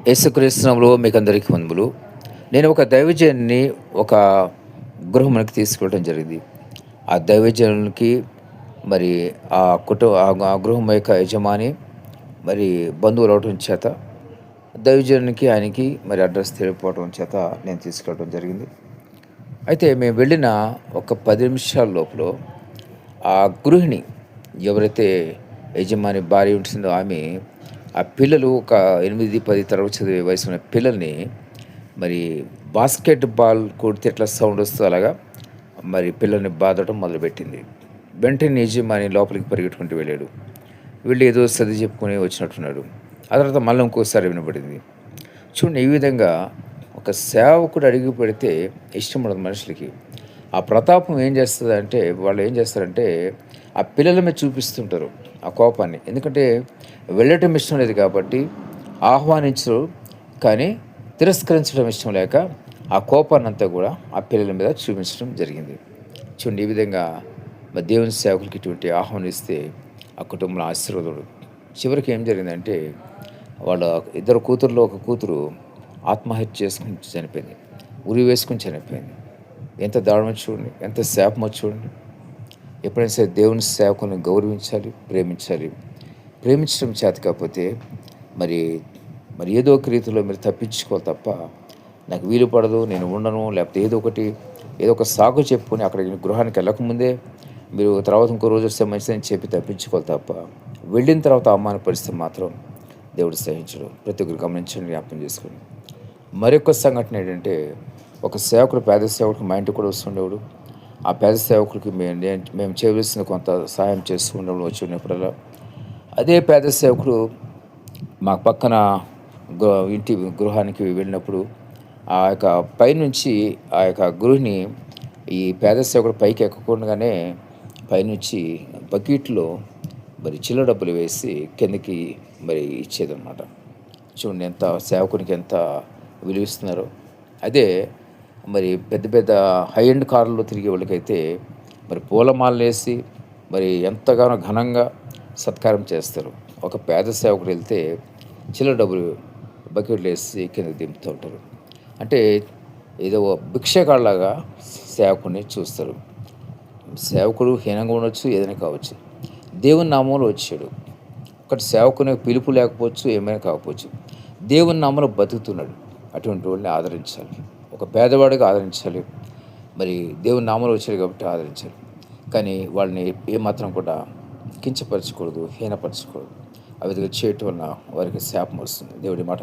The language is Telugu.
యేసుక్రీస్తునామములో మీకందరికీ వందములు. నేను ఒక దైవజనుడిని ఒక గృహమునకు తీసుకెళ్ళడం జరిగింది. ఆ దైవజనునికి మరి ఆ గృహం యొక్క యజమాని మరి బంధువులు అవ్వటం చేత దైవజనునికి, ఆయనకి మరి అడ్రెస్ తెలియకపోవడం చేత నేను తీసుకెళ్ళడం జరిగింది. అయితే మేము వెళ్ళిన ఒక 10 నిమిషాల లోపల ఆ గృహిణి ఎవరైతే యజమాని భార్య ఉంటుందో ఆమె, ఆ పిల్లలు ఒక 8, 10 తరగతి చదివే వయసున్న పిల్లల్ని మరి బాస్కెట్ బాల్ కొడితే ఎట్లా సౌండ్ వస్తదో అలాగా మరి పిల్లల్ని బాదడం మొదలుపెట్టింది. వెంటనే యజమాని లోపలికి పరిగెట్టుకుంటూ వెళ్ళాడు. వెళ్ళి ఏదో సర్ది చెప్పుకొని వచ్చినట్టున్నాడు. ఆ తర్వాత మళ్ళీ ఇంకోసారి వినపడింది. చూడండి, ఈ విధంగా ఒక సేవకుడు అడుగు పెడితే ఇష్టం ఉండదు మనుషులకి. ఆ ప్రతాపం ఏం చేస్తదంటే, వాళ్ళు ఏం చేస్తారంటే ఆ పిల్లల మీద చూపిస్తుంటారు ఆ కోపాన్ని. ఎందుకంటే వెళ్ళటం ఇష్టం లేదు కాబట్టి ఆహ్వానించరు, కానీ తిరస్కరించడం ఇష్టం లేక ఆ కోపాన్నంతా కూడా ఆ పిల్లల మీద చూపించడం జరిగింది. చూడండి, ఈ విధంగా మరి దేవుని సేవకులకి ఇటువంటి ఆహ్వానిస్తే ఆ కుటుంబంలో ఆశీర్వాదం. చివరికి ఏం జరిగిందంటే వాళ్ళ ఇద్దరు కూతుర్లో ఒక కూతురు ఆత్మహత్య చేసుకొని చనిపోయింది. ఉరి వేసుకొని చనిపోయింది. ఎంత దారుణమో చూడండి, ఎంత శాపమో చూడండి. ఎప్పుడైనా సరే దేవుని సేవకుని గౌరవించాలి, ప్రేమించాలి. ప్రేమించడం చేత కాకపోతే మరి మరి ఏదో ఒక రీతిలో మీరు తప్పించుకోవాలి తప్ప, నాకు వీలు పడదు, నేను ఉండను, లేకపోతే ఏదో ఒక సాకు చెప్పుకొని అక్కడికి గృహానికి వెళ్ళకముందే మీరు తర్వాత ఇంకో రోజు వస్తే మంచిదని చెప్పి తప్పించుకోవాలి తప్ప, వెళ్ళిన తర్వాత అవమాన పరిస్థితి మాత్రం దేవుడు సహించడు. ప్రతి ఒక్కరు గమనించండి, జ్ఞాపకం చేసుకోండి. మరొక సంఘటన ఏంటంటే, ఒక సేవకుడు, పేద సేవకుడు మా ఇంటికి కూడా వస్తుండేవాడు. ఆ పేద సేవకుడికి మేము చేయవలసిన కొంత సహాయం చేస్తూ ఉండేవాడు వచ్చి ఉన్నప్పుడల్లా. అదే పేద సేవకుడు మా పక్కన ఇంటి గృహానికి వెళ్ళినప్పుడు ఆ యొక్క పైనుంచి ఆ యొక్క గృహిణి ఈ పేద సేవకుడు పైకి ఎక్కకుండానే పైనుంచి బకెట్లో మరి చిల్లర డబ్బులు వేసి కిందకి మరి ఇచ్చేదనమాట. చూడండి, ఎంత సేవకునికి ఎంత విలువిస్తున్నారో. అదే మరి పెద్ద పెద్ద హై ఎండ్ కార్లలో తిరిగే వాళ్ళకైతే మరి పూలమాలలేసి మరి ఎంతగానో ఘనంగా సత్కారం చేస్తారు. ఒక పేద సేవకుడు వెళ్తే చిల్లర డబ్బులు బకెట్లు వేసి కిందకి దింపుతూ ఉంటారు. అంటే ఏదో భిక్షగాళ్ళలాగా సేవకుడిని చూస్తారు. సేవకుడు హీనంగా ఉండొచ్చు, ఏదైనా కావచ్చు. దేవుని నామంలో వచ్చాడు. ఒకటి సేవకుని పిలుపు లేకపోవచ్చు, ఏమైనా కాకపోవచ్చు. దేవుని నామంలో బతుకుతున్నాడు. అటువంటి వాళ్ళని ఆదరించాలి. ఒక పేదవాడిగా ఆదరించాలి. మరి దేవుని నామంలో వచ్చాడు కాబట్టి ఆదరించాలి. కానీ వాళ్ళని ఏమాత్రం కూడా కించపరచకూడదు, హీనపరచకూడదు. ఆ విధంగా చేయటం వలన వారికి శాపం వస్తుంది. దేవుడి మాట